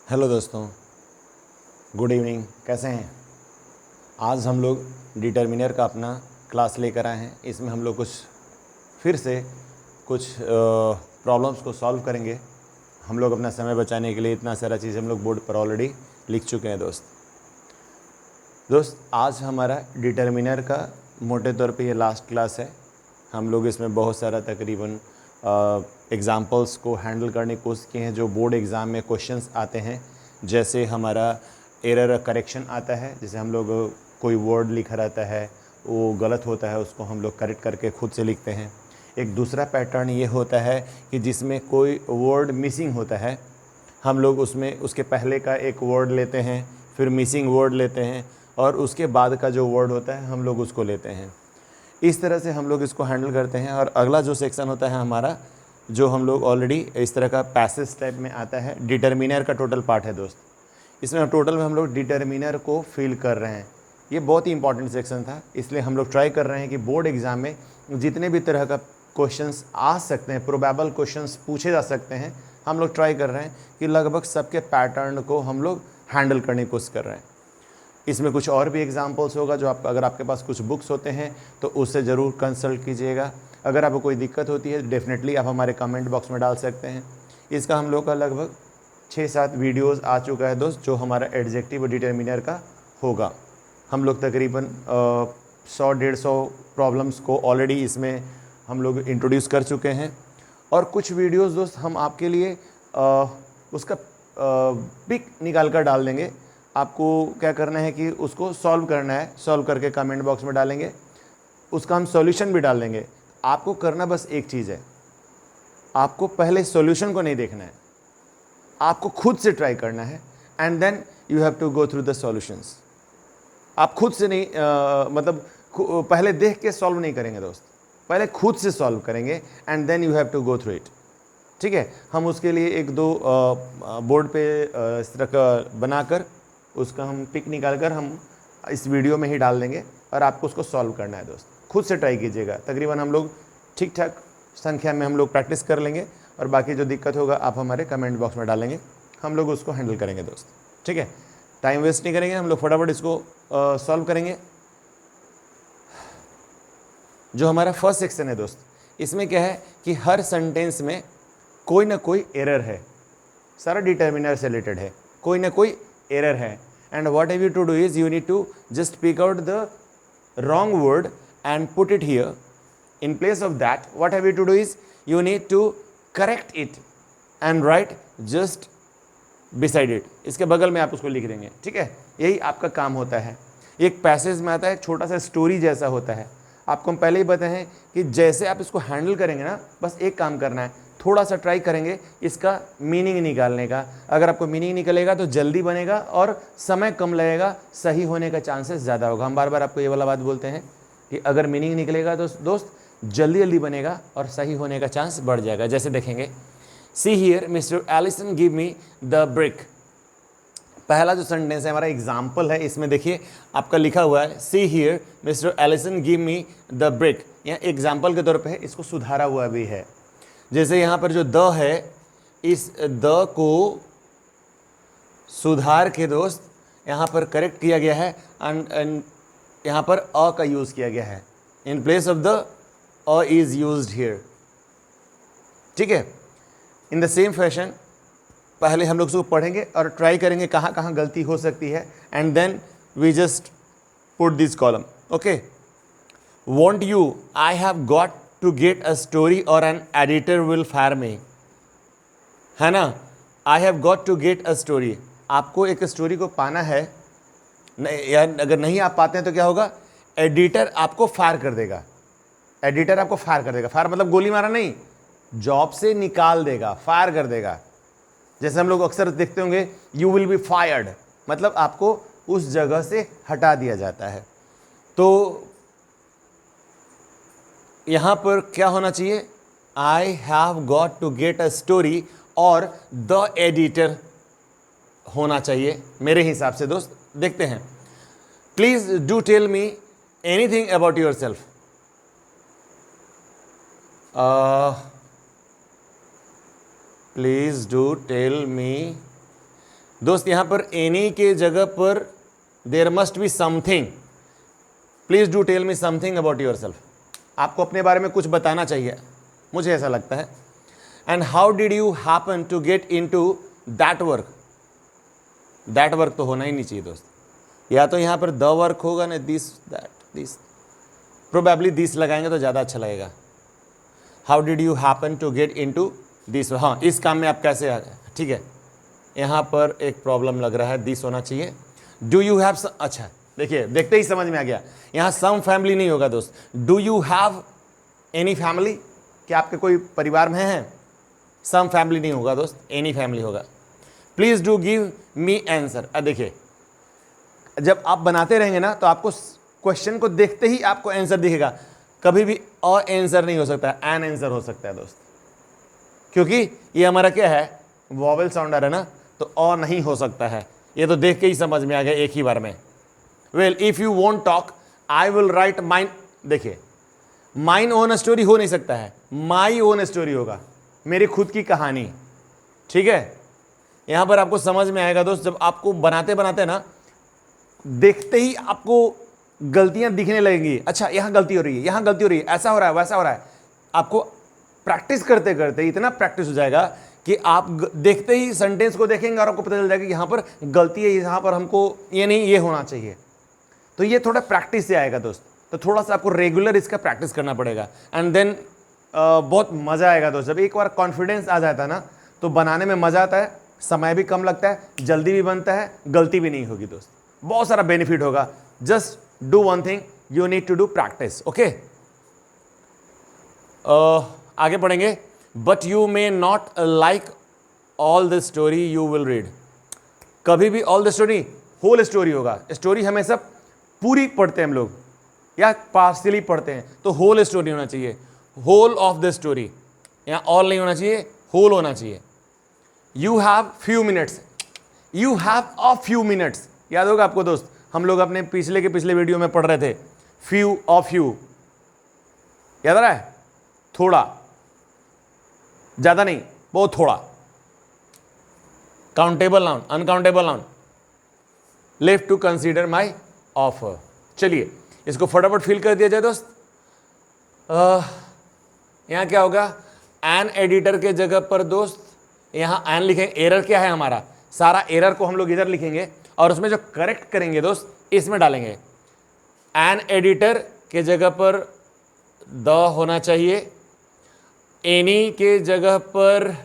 Hello दोस्तों, good evening. कैसे हैं? आज हम लोग डिटर्मिनर का अपना क्लास लेकर आए हैं। इसमें हम लोग फिर से कुछ प्रॉब्लम्स को सॉल्व करेंगे। हम लोग अपना समय बचाने के लिए इतना सारा चीज़ हम लोग बोर्ड पर ऑलरेडी लिख चुके हैं। दोस्त आज हमारा डिटर्मिनर का मोटे तौर पे ये लास्ट क्लास है। हम लोग इसमें बहुत सारा तकरीबन एग्ज़ाम्पल्स को हैंडल करने की कोशिश किए हैं जो बोर्ड एग्ज़ाम में क्वेश्चंस आते हैं। जैसे हमारा एरर करेक्शन आता है, जैसे हम लोग कोई वर्ड लिखा रहता है वो गलत होता है, उसको हम लोग करेक्ट करके खुद से लिखते हैं। एक दूसरा पैटर्न ये होता है कि जिसमें कोई वर्ड मिसिंग होता है, हम लोग उसमें उसके पहले का एक वर्ड लेते हैं, फिर मिसिंग वर्ड लेते हैं और उसके बाद का जो वर्ड होता है हम लोग उसको लेते हैं। इस तरह से हम लोग इसको हैंडल करते हैं। और अगला जो सेक्शन होता है हमारा, जो हम लोग ऑलरेडी इस तरह का पैसेज टाइप में आता है, डिटर्मिनर का टोटल पार्ट है दोस्त। इसमें टोटल में हम लोग डिटर्मिनर को फिल कर रहे हैं। ये बहुत ही इंपॉर्टेंट सेक्शन था, इसलिए हम लोग ट्राई कर रहे हैं कि बोर्ड एग्ज़ाम में जितने भी तरह का क्वेश्चंस आ सकते हैं, प्रोबेबल क्वेश्चंस पूछे जा सकते हैं, हम लोग ट्राई कर रहे हैं कि लगभग सबके पैटर्न को हम लोग हैंडल करने की कोशिश कर रहे हैं। इसमें कुछ और भी एग्जाम्पल्स होगा जो अगर आपके पास कुछ बुक्स होते हैं तो उससे ज़रूर कंसल्ट कीजिएगा। अगर आपको कोई दिक्कत होती है डेफिनेटली आप हमारे कमेंट बॉक्स में डाल सकते हैं। इसका हम लोग का लगभग 6-7 वीडियोस आ चुका है दोस्त, जो हमारा एडजेक्टिव और डिटर्मिनर का होगा। हम लोग तकरीबन 100-150 प्रॉब्लम्स को ऑलरेडी इसमें हम लोग इंट्रोड्यूस कर चुके हैं। और कुछ वीडियोस दोस्त हम आपके लिए उसका पिक निकाल कर डाल देंगे। आपको क्या करना है कि उसको सॉल्व करना है, सॉल्व करके कमेंट बॉक्स में डालेंगे, उसका हम सॉल्यूशन भी डाल देंगे। आपको करना बस एक चीज़ है, आपको पहले सॉल्यूशन को नहीं देखना है, आपको खुद से ट्राई करना है and then you have to go through the solutions. आप खुद से नहीं पहले देख के सॉल्व नहीं करेंगे दोस्त, पहले खुद से सॉल्व करेंगे and then you have to go through it. ठीक है, हम उसके लिए एक दो बोर्ड पे इस तरह का बनाकर उसका हम पिक निकाल कर हम इस वीडियो में ही डाल देंगे और आपको उसको सॉल्व करना है दोस्त। खुद से ट्राई कीजिएगा। तकरीबन हम लोग ठीक ठाक संख्या में हम लोग प्रैक्टिस कर लेंगे और बाकी जो दिक्कत होगा आप हमारे कमेंट बॉक्स में डालेंगे, हम लोग उसको हैंडल करेंगे दोस्त। ठीक है, टाइम वेस्ट नहीं करेंगे, हम लोग फटाफट इसको सॉल्व करेंगे। जो हमारा फर्स्ट सेक्शन है दोस्त, इसमें क्या है कि हर सेंटेंस में कोई ना कोई एरर है। सारा डिटर्मिनर से रिलेटेड है, कोई ना कोई एरर है। And what have you to do is you need to just pick out the wrong word and put it here. In place of that, what have you to do is you need to correct it and write just beside it. इसके बगल में आप उसको लिख देंगे। ठीक है, यही आपका काम होता है। एक पैसेज में आता है, छोटा सा स्टोरी जैसा होता है। आपको हम पहले ही बताए हैं कि जैसे आप इसको हैंडल करेंगे ना, बस एक काम करना है, थोड़ा सा ट्राई करेंगे इसका मीनिंग निकालने का। अगर आपको मीनिंग निकलेगा तो जल्दी बनेगा और समय कम लगेगा, सही होने का चांसेस ज़्यादा होगा। हम बार बार आपको ये वाला बात बोलते हैं कि अगर मीनिंग निकलेगा तो दोस्त जल्दी जल्दी बनेगा और सही होने का चांस बढ़ जाएगा। जैसे देखेंगे, see here Mister Allison give me the brick. पहला जो सेंटेंस है हमारा एग्जाम्पल है, इसमें देखिए आपका लिखा हुआ है see here Mister Allison give me the brick. यहाँ एग्जाम्पल के तौर पे है, इसको सुधारा हुआ भी है। जैसे यहाँ पर जो द है, इस द को सुधार के दोस्त यहाँ पर करेक्ट किया गया है एंड यहाँ पर अ का यूज़ किया गया है। In place of the a is used here. ठीक है, इन द सेम फैशन पहले हम लोग उसको पढ़ेंगे और ट्राई करेंगे कहाँ कहाँ गलती हो सकती है and then we just put this column. Okay, want you I have got to get a story और an editor will fire me. है ना, I have got to get a story. आपको एक स्टोरी को पाना है, या अगर नहीं आप पाते हैं तो क्या होगा, एडिटर आपको फायर कर देगा। एडिटर आपको फायर कर देगा। फायर मतलब गोली मारा नहीं, जॉब से निकाल देगा, फायर कर देगा। जैसे हम लोग अक्सर देखते होंगे यू विल बी फायर्ड, मतलब आपको उस जगह से हटा दिया जाता है। तो यहां पर क्या होना चाहिए, I have got to get a story और द एडिटर होना चाहिए मेरे हिसाब से दोस्त। देखते हैं, please do tell me anything about yourself. Please do tell me दोस्त यहाँ पर एनी के जगह पर there must be something. Please do tell me something about yourself. आपको अपने बारे में कुछ बताना चाहिए, मुझे ऐसा लगता है। And how did you happen to get into that work. That work तो होना ही नहीं चाहिए दोस्त, या तो यहाँ पर द वर्क होगा ना, this that this, probably this लगाएंगे तो ज़्यादा अच्छा लगेगा। How did you happen to get into this, हाँ इस काम में आप कैसे आ गए, ठीक है। यहाँ पर एक प्रॉब्लम लग रहा है, दिस होना चाहिए। डू यू हैव, अच्छा देखिए देखते ही समझ में आ गया, यहाँ सम फैमिली नहीं होगा दोस्त। Do you have any family, क्या आपके कोई परिवार में है? सम फैमिली नहीं होगा दोस्त, एनी फैमिली होगा। Please do give me answer. देखिए जब आप बनाते रहेंगे ना तो आपको क्वेश्चन को देखते ही आपको आंसर दिखेगा। कभी भी और आंसर नहीं हो सकता है, एन आंसर हो सकता है दोस्त, क्योंकि ये हमारा क्या है, वॉवेल साउंडर है ना, तो और नहीं हो सकता है। ये तो देख के ही समझ में आ गया एक ही बार में। Well if you won't talk I will write mine. देखिए माइन ओन स्टोरी हो नहीं सकता है, माई ओन स्टोरी होगा, मेरी खुद की कहानी, ठीक है। यहां पर आपको समझ में आएगा दोस्त, जब आपको बनाते बनाते ना देखते ही आपको गलतियां दिखने लगेंगी। अच्छा यहाँ गलती हो रही है, यहाँ गलती हो रही है, ऐसा हो रहा है, वैसा हो रहा है। आपको प्रैक्टिस करते करते इतना प्रैक्टिस हो जाएगा कि आप देखते ही सेंटेंस को देखेंगे और आपको पता चल जाएगा कि यहाँ पर गलती है, यहाँ पर हमको ये नहीं, ये होना चाहिए। तो ये थोड़ा प्रैक्टिस से आएगा दोस्त, तो थोड़ा सा आपको रेगुलर इसका प्रैक्टिस करना पड़ेगा। एंड देन बहुत मज़ा आएगा दोस्त। जब एक बार कॉन्फिडेंस आ जाता है ना तो बनाने में मज़ा आता है, समय भी कम लगता है, जल्दी भी बनता है, गलती भी नहीं होगी दोस्त, बहुत सारा बेनिफिट होगा। Just do one thing, you need to do practice, okay. आगे पढ़ेंगे। But you may not like all the story you will read. कभी भी all the story, whole story होगा। स्टोरी हमेशा पूरी पढ़ते हैं हम लोग या पार्शियली पढ़ते हैं, तो होल स्टोरी होना चाहिए, होल ऑफ द स्टोरी। यहाँ ऑल नहीं होना चाहिए, होल होना चाहिए। You have few minutes, you have a few minutes, याद होगा आपको दोस्त, हम लोग अपने पिछले वीडियो में पढ़ रहे थे, फ्यू ऑफ फ्यू, याद आ रहा है? थोड़ा, ज्यादा नहीं, बहुत थोड़ा। Countable noun, uncountable noun. Left to consider my offer. चलिए इसको फटाफट फिल कर दिया जाए दोस्त। यहां क्या होगा, एन एडिटर के जगह पर दोस्त यहां एन लिखेंगे। एरर क्या है हमारा, सारा एरर को हम लोग इधर लिखेंगे और उसमें जो करेक्ट करेंगे दोस्त इसमें डालेंगे। एन एडिटर के जगह पर द होना चाहिए, एनी के जगह पर,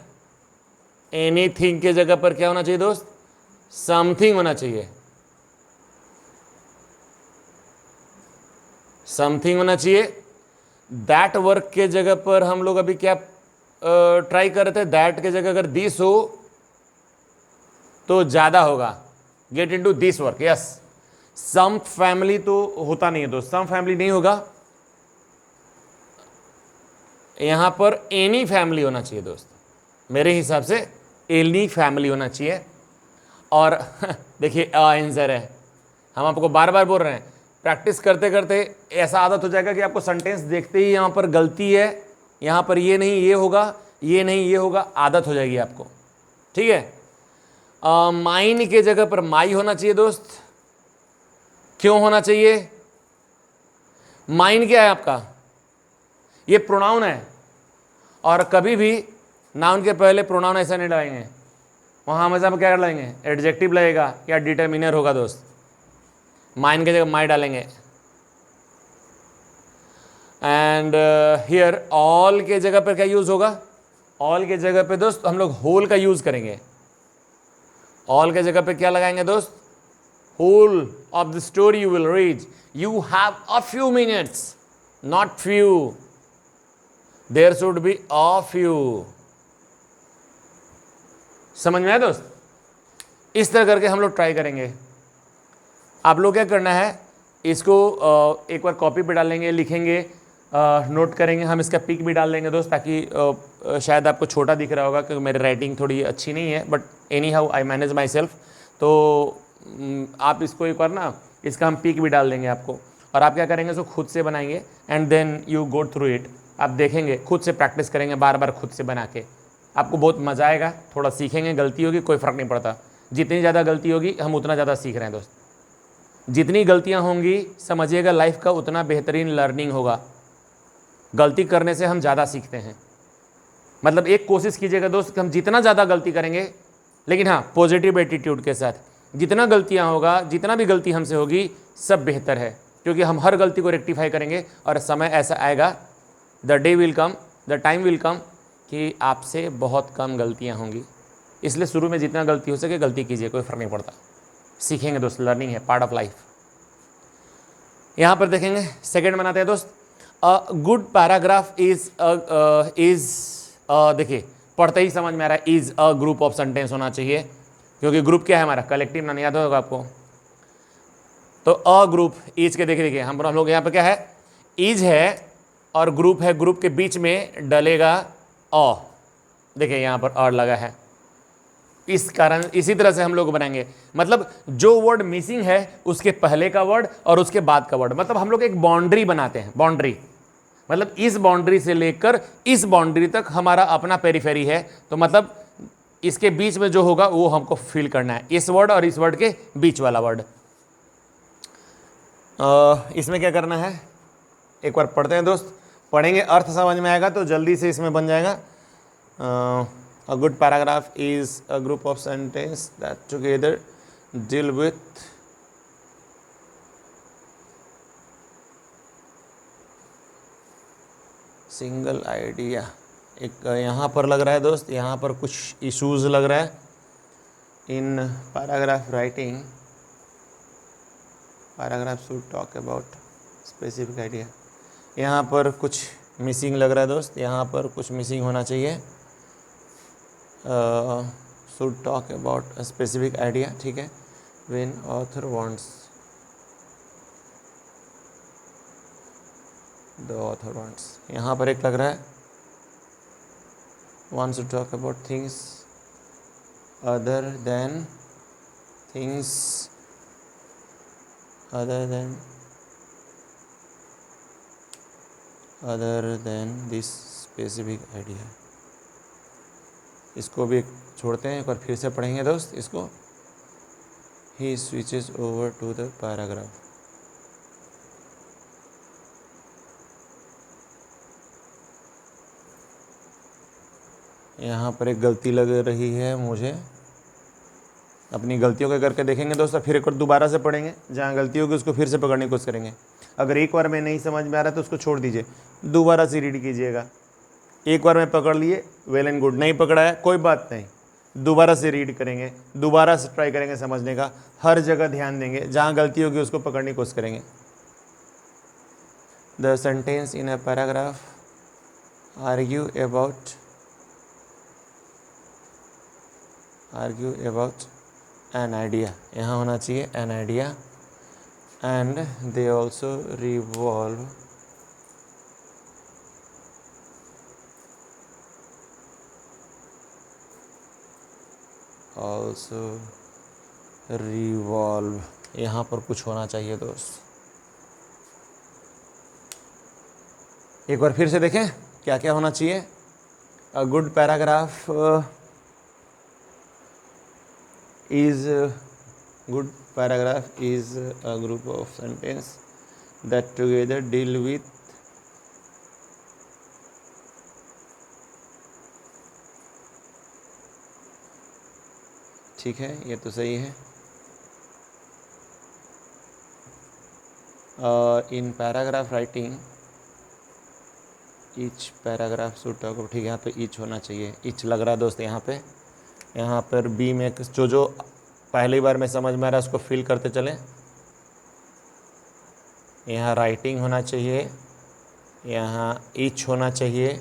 एनीथिंग के जगह पर क्या होना चाहिए दोस्त, समथिंग होना चाहिए, समथिंग होना चाहिए। दैट वर्क के जगह पर हम लोग अभी क्या ट्राई कर रहे थे, दैट के जगह अगर दिस हो तो ज्यादा होगा, get into this work, yes. Some family तो होता नहीं है दोस्त, सम फैमिली नहीं होगा, यहां पर एनी फैमिली होना चाहिए दोस्त, मेरे हिसाब से एनी फैमिली होना चाहिए। और देखिए आंसर है, हम आपको बार बार बोल रहे हैं, प्रैक्टिस करते करते ऐसा आदत हो जाएगा कि आपको सेंटेंस देखते ही यहाँ पर गलती है, यहाँ पर ये नहीं ये होगा, ये नहीं ये होगा, आदत हो जाएगी आपको, ठीक है। माइन के जगह पर माई होना चाहिए दोस्त। क्यों होना चाहिए? माइन क्या है आपका, ये प्रोनाउन है और कभी भी नाउन के पहले प्रोनाउन ऐसा नहीं डालेंगे, वहाँ हमेशा हम क्या डालेंगे, एडजेक्टिव लगेगा या डिटर्मिनर होगा दोस्त। माइन के जगह माई डालेंगे। एंड हियर ऑल के जगह पर क्या यूज होगा, ऑल के जगह पे दोस्त हम लोग होल का यूज करेंगे। ऑल के जगह पे क्या लगाएंगे दोस्त, whole of the story you will read. You have a few minutes, not few, there should be a few. समझ में आया दोस्त? इस तरह करके हम लोग ट्राई करेंगे। आप लोग क्या करना है, इसको एक बार कॉपी पे डालेंगे, लिखेंगे, नोट करेंगे। हम इसका पिक भी डाल देंगे दोस्त, ताकि शायद आपको छोटा दिख रहा होगा क्योंकि मेरी राइटिंग थोड़ी अच्छी नहीं है, but any how I manage my self. तो आप इसको एक बार ना, इसका हम पिक भी डाल देंगे आपको, और आप क्या करेंगे, इसको खुद से बनाएंगे and then you go through it. आप देखेंगे, खुद से प्रैक्टिस करेंगे, बार बार खुद से बना के, आपको बहुत मज़ा आएगा। थोड़ा सीखेंगे, गलती होगी कोई फ़र्क नहीं पड़ता, जितनी ज़्यादा गलती होगी हम उतना ज़्यादा सीख रहे हैं दोस्त। जितनी गलतियां होंगी समझिएगा लाइफ का उतना बेहतरीन लर्निंग होगा। गलती करने से हम ज़्यादा सीखते हैं। मतलब एक कोशिश कीजिएगा दोस्त कि हम जितना ज़्यादा गलती करेंगे, लेकिन हाँ पॉजिटिव एटीट्यूड के साथ, जितना गलतियां होगा, जितना भी गलती हमसे होगी सब बेहतर है, क्योंकि हम हर गलती को रेक्टिफाई करेंगे और समय ऐसा आएगा, the day will come, the time will come, कि आपसे बहुत कम गलतियां होंगी। इसलिए शुरू में जितना गलती हो सके गलती कीजिए, कोई फ़र्क नहीं पड़ता। सीखेंगे दोस्त, लर्निंग है, पार्ट ऑफ लाइफ। यहाँ पर देखेंगे सेकेंड बनाते हैं दोस्त, अ गुड पैराग्राफ इज देखिए पढ़ते ही समझ में आ रहा है, is a group of sentence होना चाहिए, क्योंकि ग्रुप क्या है हमारा, कलेक्टिव नाम याद होगा आपको। तो अ ग्रुप इज के देखिए हम लोग यहाँ पे क्या है, इज है और ग्रुप है, ग्रुप के बीच में डलेगा अ, देखिए यहाँ पर अ लगा है। इस कारण इसी तरह से हम लोग बनाएंगे, मतलब जो वर्ड मिसिंग है उसके पहले का वर्ड और उसके बाद का वर्ड, मतलब हम लोग एक बाउंड्री बनाते हैं। बाउंड्री मतलब इस बाउंड्री से लेकर इस बाउंड्री तक हमारा अपना पेरिफेरी है, तो मतलब इसके बीच में जो होगा वो हमको फिल करना है, इस वर्ड और इस वर्ड के बीच वाला वर्ड। इसमें क्या करना है, एक बार पढ़ते हैं दोस्त, पढ़ेंगे अर्थ समझ में आएगा तो जल्दी से इसमें बन जाएगा। A good paragraph is a group of sentences that together deal with single idea। एक यहाँ पर लग रहा है दोस्त, यहाँ पर कुछ इश्यूज लग रहा है in paragraph writing. Paragraph should talk about specific idea. यहाँ पर कुछ मिसिंग लग रहा है दोस्त, यहाँ पर कुछ मिसिंग होना चाहिए। Should talk about a specific idea, ठीक है। When author wants, the author wants, यहाँ पर एक लग रहा है wants to talk about things other than things other than this specific idea. इसको भी छोड़ते हैं, एक बार फिर से पढ़ेंगे दोस्त इसको। He switches over to the paragraph. यहाँ पर एक गलती लग रही है मुझे, अपनी गलतियों को करके देखेंगे दोस्तों, फिर एक बार दोबारा से पढ़ेंगे, जहाँ गलती होगी उसको फिर से पकड़ने की कोशिश करेंगे। अगर एक बार में नहीं समझ में आ रहा तो उसको छोड़ दीजिए, दोबारा से रीड कीजिएगा। एक बार में पकड़ लिए वेल एंड गुड, नहीं पकड़ा है कोई बात नहीं, दोबारा से रीड करेंगे, दोबारा से ट्राई करेंगे समझने का, हर जगह ध्यान देंगे, जहाँ गलती होगी उसको पकड़ने की कोशिश करेंगे। The sentence in a paragraph argue about an idea, यहाँ होना चाहिए an idea, and they also revolve यहाँ पर कुछ होना चाहिए दोस्त। एक बार फिर से देखें क्या क्या होना चाहिए। A good paragraph is a group of sentences that together deal with ठीक है, ये तो सही है। In paragraph writing each paragraph should talk, ठीक है, यहाँ पे ईच होना चाहिए, ईच लग रहा है दोस्त यहाँ पे। यहाँ पर बी में जो पहली बार में समझ में आ रहा है उसको फिल करते चलें। यहाँ राइटिंग होना चाहिए, यहाँ ईच होना चाहिए,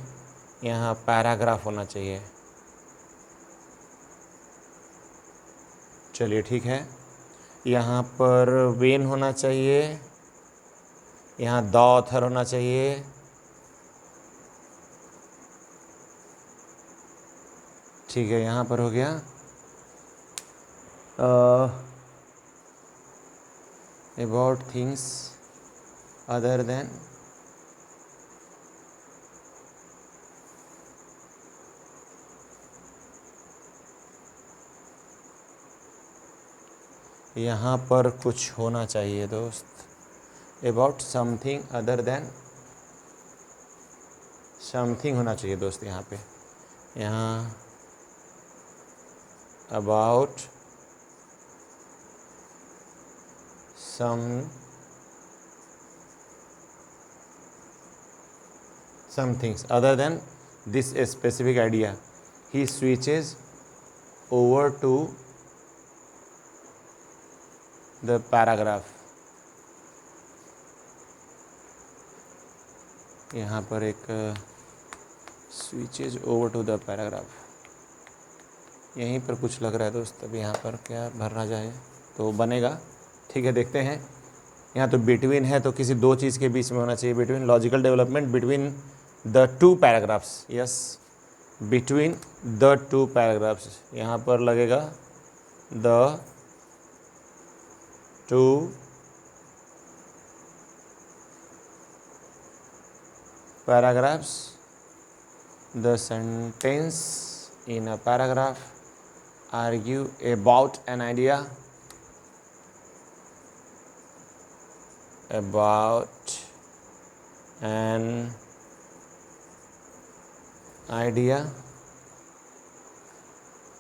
यहाँ पैराग्राफ होना चाहिए। चलिए ठीक है, यहाँ पर वेन होना चाहिए, यहाँ द ऑथर होना चाहिए, ठीक है, यहाँ पर हो गया अबाउट थिंग्स अदर देन, यहाँ पर कुछ होना चाहिए दोस्त, about something other than something होना चाहिए दोस्त। यहाँ पे यहाँ about some things other than this specific idea, he switches over to the paragraph। यहाँ पर एक switches over to the paragraph, यहीं पर कुछ लग रहा है दोस्त। अब यहाँ पर क्या भरना जाए तो बनेगा, ठीक है देखते हैं। यहाँ तो बिटवीन है तो किसी दो चीज़ के बीच में होना चाहिए, between logical development between the two paragraphs. Yes, between the two paragraphs, यहाँ पर लगेगा the two paragraphs, the sentence in a paragraph argue about an idea, about an idea,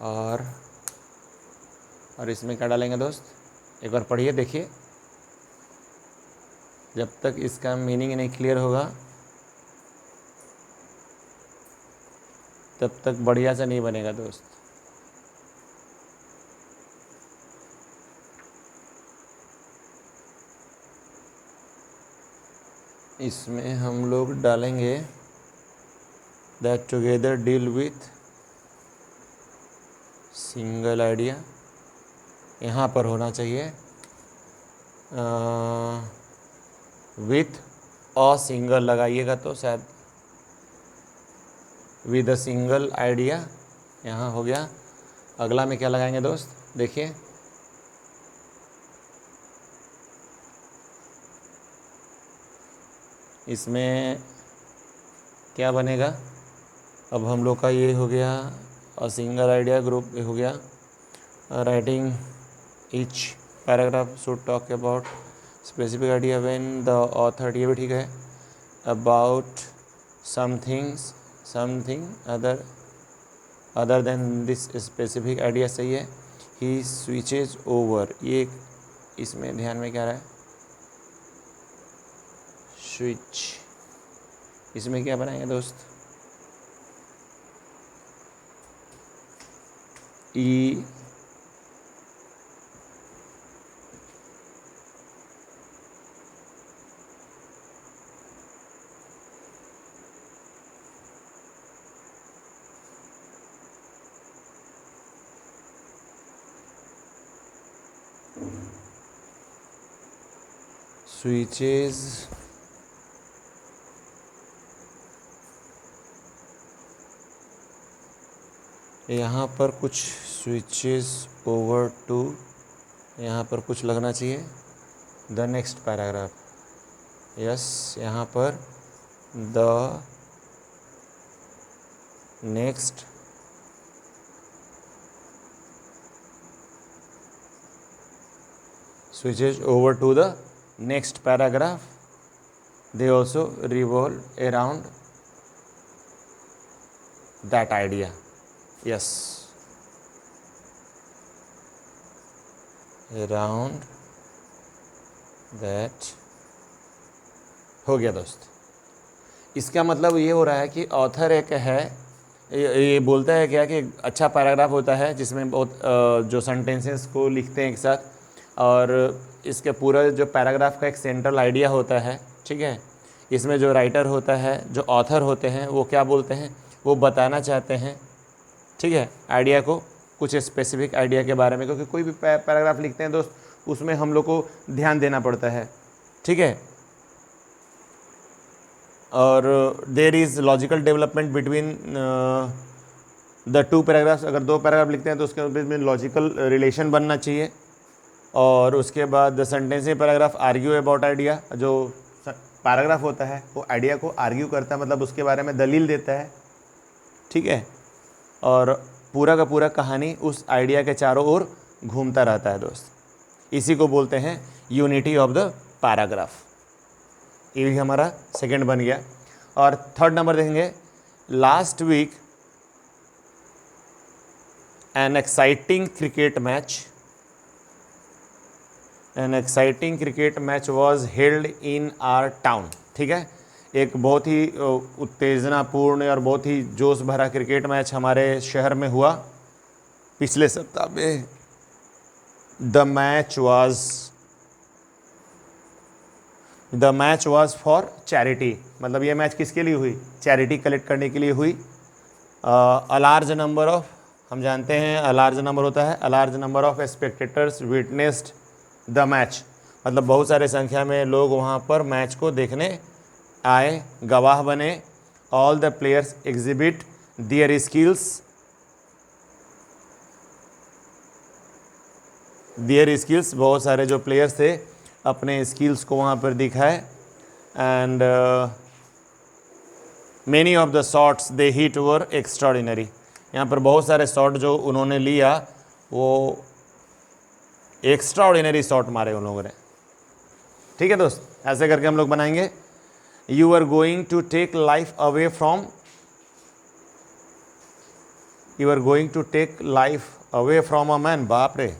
और इसमें क्या डालेंगे दोस्त, एक बार पढ़िए देखिए। जब तक इसका मीनिंग नहीं क्लियर होगा तब तक बढ़िया से नहीं बनेगा दोस्त। इसमें हम लोग डालेंगे that together deal with single idea, यहाँ पर होना चाहिए विथ अ सिंगल लगाइएगा तो शायद विद अ सिंगल आइडिया, यहाँ हो गया। अगला में क्या लगाएंगे दोस्त, देखिए इसमें क्या बनेगा। अब हम लोग का ये हो गया अ सिंगल आइडिया ग्रुप हो गया, writing each paragraph should talk about specific idea when the author, ये भी ठीक है। About something other than this specific idea, सही है। ही स्विचेज ओवर, ये इसमें ध्यान में क्या रहा है, स्विच, इसमें क्या बनाएंगे दोस्त, ई स्विचेज यहाँ पर कुछ स्विचेस ओवर टू, यहाँ पर कुछ लगना चाहिए द नेक्स्ट पैराग्राफ। यस, यहाँ पर the next switches over to the next paragraph, they also revolve around that idea। yes, around that, हो गया दोस्त। इसका मतलब ये हो रहा है कि ऑथर एक है, ये बोलता है क्या कि अच्छा पैराग्राफ होता है जिसमें बहुत जो सेंटेंसेस को लिखते हैं एक साथ, और इसके पूरा जो पैराग्राफ का एक सेंट्रल आइडिया होता है, ठीक है। इसमें जो राइटर होता है, जो ऑथर होते हैं, वो क्या बोलते हैं, वो बताना चाहते हैं, ठीक है, आइडिया को, कुछ स्पेसिफिक आइडिया के बारे में, क्योंकि कोई भी पैराग्राफ लिखते हैं दोस्त उसमें हम लोग को ध्यान देना पड़ता है, ठीक है। और there is logical development between the two paragraphs. अगर दो पैराग्राफ लिखते हैं तो उसके बीच में लॉजिकल रिलेशन बनना चाहिए। और उसके बाद the sentencing paragraph argue about idea, जो पैराग्राफ होता है वो आइडिया को आर्ग्यू करता है, मतलब उसके बारे में दलील देता है, ठीक है। और पूरा का पूरा कहानी उस आइडिया के चारों ओर घूमता रहता है दोस्त। इसी को बोलते हैं यूनिटी ऑफ द पैराग्राफ। ये भी हमारा सेकंड बन गया। और थर्ड नंबर देखेंगे, last week an exciting cricket match was held in our town. ठीक है, एक बहुत ही उत्तेजनापूर्ण और बहुत ही जोश भरा क्रिकेट मैच हमारे शहर में हुआ पिछले सप्ताह में। The match was for charity, मतलब ये मैच किसके लिए हुई? चैरिटी कलेक्ट करने के लिए हुई। अ लार्ज नंबर ऑफ, हम जानते हैं अ लार्ज नंबर होता है, a large number of spectators witnessed the match, मतलब बहुत सारे संख्या में लोग वहाँ पर मैच को देखने आए, गवाह बने। All the players exhibit their skills, बहुत सारे जो प्लेयर्स थे अपने स्किल्स को वहाँ पर दिखाए। And many of the shots they hit were extraordinary, यहाँ पर बहुत सारे शॉट जो उन्होंने लिया वो एक्स्ट्राऑर्डिनरी शॉट मारे उन लोगों ने। ठीक है दोस्त, ऐसे करके हम लोग बनाएंगे। You are going to take life away from a man. बाप रे,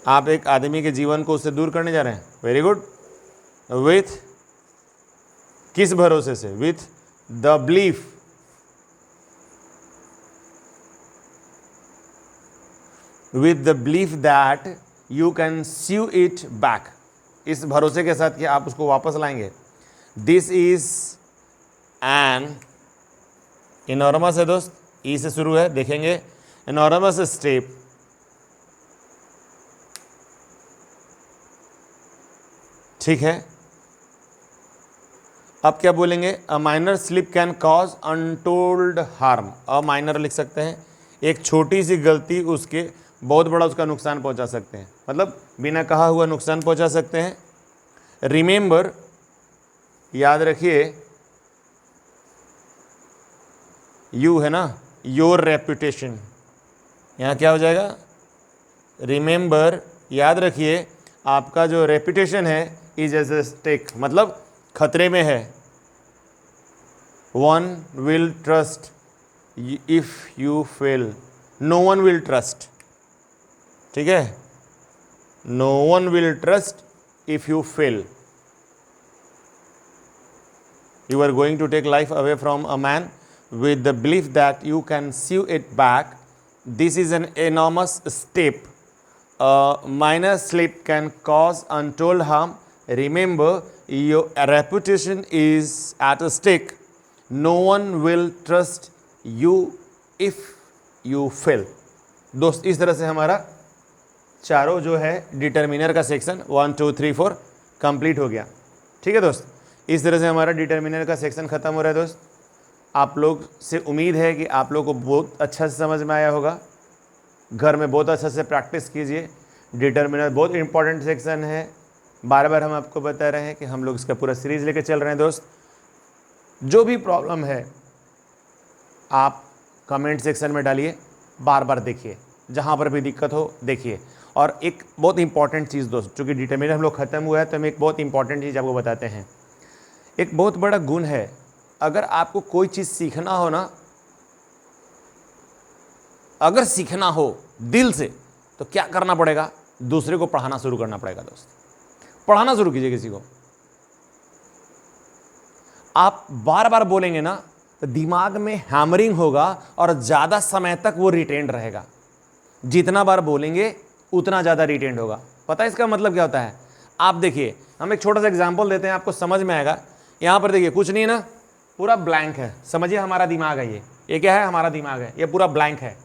आप एक आदमी के जीवन को उससे दूर करने जा रहे हैं। Very good. विथ, किस भरोसे से? With the belief that you can sue it back, इस भरोसे के साथ कि आप उसको वापस लाएंगे। दिस इज एन इनॉर्मस है दोस्त, ई से शुरू है, देखेंगे इनॉर्मस स्टेप ठीक है। अब क्या बोलेंगे? A minor slip can cause untold harm. A minor लिख सकते हैं, एक छोटी सी गलती उसके बहुत बड़ा उसका नुकसान पहुंचा सकते हैं, मतलब बिना कहा हुआ नुकसान पहुंचा सकते हैं। रिमेंबर, याद रखिए, यू है ना, योर रेपुटेशन, यहाँ क्या हो जाएगा? रिमेंबर, याद रखिए, आपका जो रेपुटेशन है इज एज ए स्टेक, मतलब खतरे में है। One will trust if you fail, no one will trust. ठीक है, no one will trust if you fail. You are going to take life away from a man with the belief that you can sue it back. This is an enormous step. A minor slip can cause untold harm. Remember, your reputation is at stake. No one will trust you if you fail. दोस्त, इस तरह से हमारा चारों जो है determiner का section 1 2 3 4 complete हो गया। ठीक है दोस्त, इस तरह से हमारा डिटर्मिनर का सेक्शन ख़त्म हो रहा है। दोस्त, आप लोग से उम्मीद है कि आप लोग को बहुत अच्छा से समझ में आया होगा। घर में बहुत अच्छा से प्रैक्टिस कीजिए। डिटर्मिनर बहुत इंपॉर्टेंट सेक्शन है, बार बार हम आपको बता रहे हैं कि हम लोग इसका पूरा सीरीज़ लेके चल रहे हैं। दोस्त, जो भी प्रॉब्लम है आप कमेंट सेक्शन में डालिए, बार बार देखिए, जहाँ पर भी दिक्कत हो देखिए। और एक बहुत इंपॉर्टेंट चीज़ दोस्त, चूँकि डिटर्मिनर हम लोग ख़त्म हुआ है तो हम एक बहुत इंपॉर्टेंट चीज़ आपको बताते हैं। एक बहुत बड़ा गुण है, अगर आपको कोई चीज़ सीखना हो ना, अगर सीखना हो दिल से, तो क्या करना पड़ेगा? दूसरे को पढ़ाना शुरू करना पड़ेगा। दोस्त, पढ़ाना शुरू कीजिए किसी को। आप बार बार बोलेंगे ना तो दिमाग में हैमरिंग होगा और ज़्यादा समय तक वो रिटेंड रहेगा। जितना बार बोलेंगे उतना ज़्यादा रिटेंड होगा। पता है इसका मतलब क्या होता है? आप देखिए, हम एक छोटा सा एग्जाम्पल देते हैं, आपको समझ में आएगा। यहाँ पर देखिए, कुछ नहीं है ना, पूरा ब्लैंक है। समझिए हमारा दिमाग है, ये क्या है? हमारा दिमाग है, ये पूरा ब्लैंक है।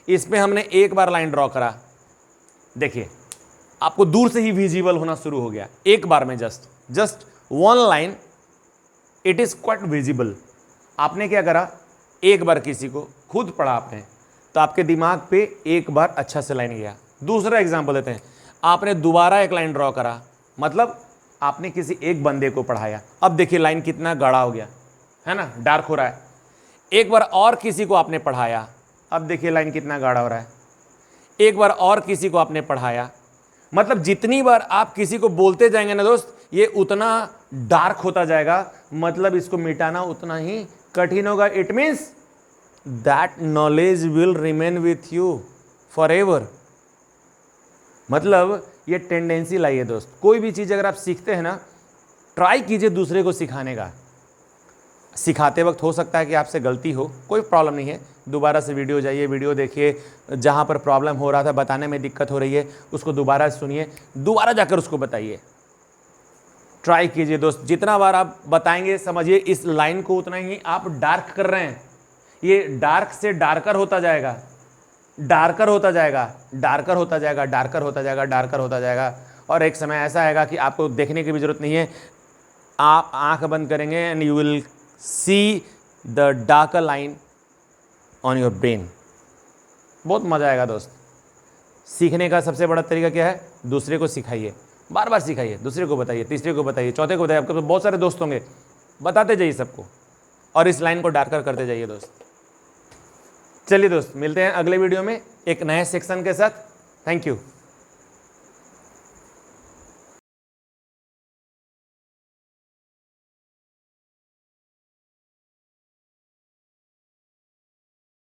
इस पे हमने एक बार लाइन ड्रॉ करा, देखिए आपको दूर से ही विजिबल होना शुरू हो गया। एक बार में just one line, it is quite visible. आपने क्या करा? एक बार किसी को खुद पढ़ा आपने, तो आपके दिमाग पे एक बार अच्छा से लाइन गया। दूसरा एग्जाम्पल देते हैं, आपने दोबारा एक लाइन ड्रॉ करा, मतलब आपने किसी एक बंदे को पढ़ाया। अब देखिए लाइन कितना गाढ़ा हो गया है ना, डार्क हो रहा है। एक बार और किसी को आपने पढ़ाया, अब देखिए लाइन कितना गाढ़ा हो रहा है। एक बार और किसी को आपने पढ़ाया, मतलब जितनी बार आप किसी को बोलते जाएंगे ना दोस्त, ये उतना डार्क होता जाएगा, मतलब इसको मिटाना उतना ही कठिन होगा। It means that knowledge will remain with you for ever. मतलब ये टेंडेंसी लाइए दोस्त, कोई भी चीज़ अगर आप सीखते हैं ना, ट्राई कीजिए दूसरे को सिखाने का। सिखाते वक्त हो सकता है कि आपसे गलती हो, कोई प्रॉब्लम नहीं है, दोबारा से वीडियो जाइए, वीडियो देखिए, जहाँ पर प्रॉब्लम हो रहा था, बताने में दिक्कत हो रही है, उसको दोबारा सुनिए, दोबारा जाकर उसको बताइए। ट्राई कीजिए दोस्त, जितना बार आप बताएंगे समझिए इस लाइन को उतना ही आप डार्क कर रहे हैं। ये डार्क से डार्कर होता जाएगा, डार्कर होता जाएगा, डार्कर होता जाएगा, डार्कर होता जाएगा, डार्कर होता जाएगा, और एक समय ऐसा आएगा कि आपको देखने की भी जरूरत नहीं है, आप आंख बंद करेंगे and you will see the darker line on your brain. बहुत मज़ा आएगा दोस्त। सीखने का सबसे बड़ा तरीका क्या है? दूसरे को सिखाइए, बार बार सिखाइए, दूसरे को बताइए, तीसरे को बताइए, चौथे को बताइए। आपके तो बहुत सारे दोस्त होंगे, बताते जाइए सबको, और इस लाइन को डार्कर करते जाइए दोस्त। चलिए दोस्त, मिलते हैं अगले वीडियो में एक नए सेक्शन के साथ। Thank you.